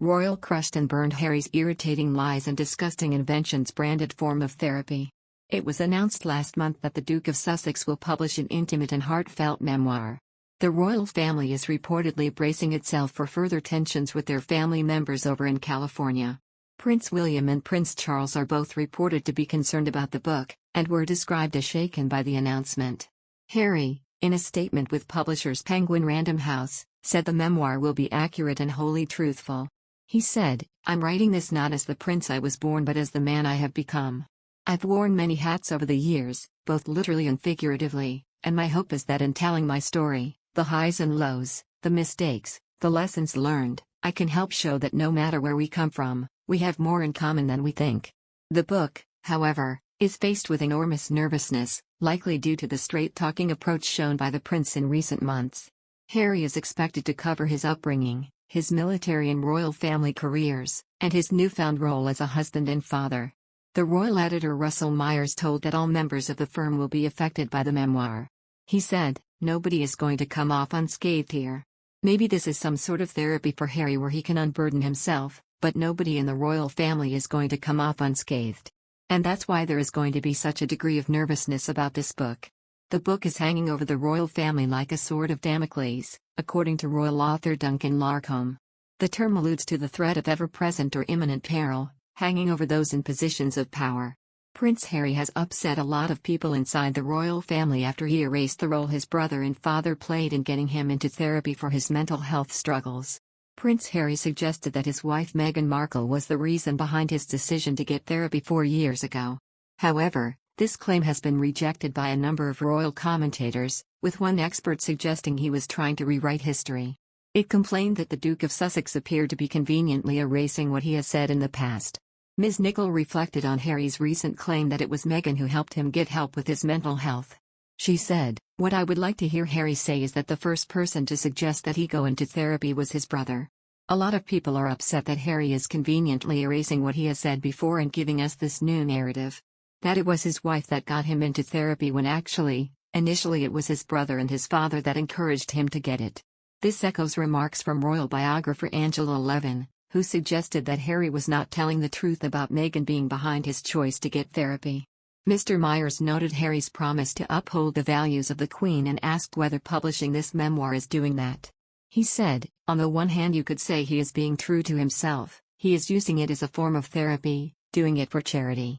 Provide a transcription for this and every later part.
Royal crushed and burned Harry's irritating lies and disgusting inventions branded form of therapy. It was announced last month that the Duke of Sussex will publish an intimate and heartfelt memoir. The royal family is reportedly bracing itself for further tensions with their family members over in California. Prince William and Prince Charles are both reported to be concerned about the book, and were described as shaken by the announcement. Harry, in a statement with publishers Penguin Random House, said the memoir will be accurate and wholly truthful. He said, "I'm writing this not as the prince I was born but as the man I have become. I've worn many hats over the years, both literally and figuratively, and my hope is that in telling my story, the highs and lows, the mistakes, the lessons learned, I can help show that no matter where we come from, we have more in common than we think." The book, however, is faced with enormous nervousness, likely due to the straight-talking approach shown by the prince in recent months. Harry is expected to cover his upbringing, his military and royal family careers, and his newfound role as a husband and father. The royal editor Russell Myers told that all members of the firm will be affected by the memoir. He said, "Nobody is going to come off unscathed here. Maybe this is some sort of therapy for Harry where he can unburden himself, but nobody in the royal family is going to come off unscathed. And that's why there is going to be such a degree of nervousness about this book. The book is hanging over the royal family like a sword of Damocles, according to royal author Duncan Larcombe. The term alludes to the threat of ever-present or imminent peril, hanging over those in positions of power. Prince Harry has upset a lot of people inside the royal family after he erased the role his brother and father played in getting him into therapy for his mental health struggles. Prince Harry suggested that his wife Meghan Markle was the reason behind his decision to get therapy 4 years ago. However, this claim has been rejected by a number of royal commentators, with one expert suggesting he was trying to rewrite history. It complained that the Duke of Sussex appeared to be conveniently erasing what he has said in the past. Ms. Nichol reflected on Harry's recent claim that it was Meghan who helped him get help with his mental health. She said, "What I would like to hear Harry say is that the first person to suggest that he go into therapy was his brother. A lot of people are upset that Harry is conveniently erasing what he has said before and giving us this new narrative. That it was his wife that got him into therapy when actually, initially it was his brother and his father that encouraged him to get it." This echoes remarks from royal biographer Angela Levin, who suggested that Harry was not telling the truth about Meghan being behind his choice to get therapy. Mr. Myers noted Harry's promise to uphold the values of the Queen and asked whether publishing this memoir is doing that. He said, "On the one hand you could say he is being true to himself, he is using it as a form of therapy, doing it for charity.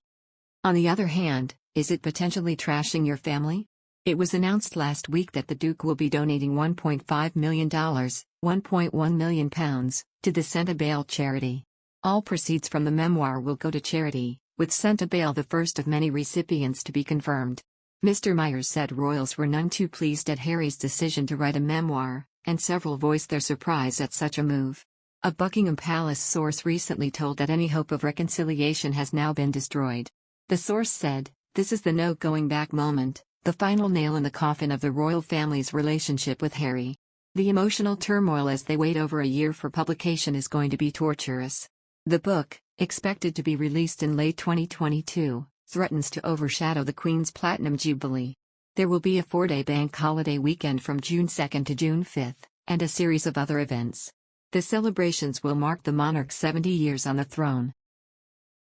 On the other hand, is it potentially trashing your family?" It was announced last week that the Duke will be donating $1.5 million, £1.1 million, to the Senta Bail charity. All proceeds from the memoir will go to charity, with Senta Bail the first of many recipients to be confirmed. Mr. Myers said royals were none too pleased at Harry's decision to write a memoir, and several voiced their surprise at such a move. A Buckingham Palace source recently told that any hope of reconciliation has now been destroyed. The source said, "This is the no-going-back moment, the final nail in the coffin of the royal family's relationship with Harry. The emotional turmoil as they wait over a year for publication is going to be torturous." The book, expected to be released in late 2022, threatens to overshadow the Queen's Platinum Jubilee. There will be a 4-day bank holiday weekend from June 2 to June 5, and a series of other events. The celebrations will mark the monarch's 70 years on the throne.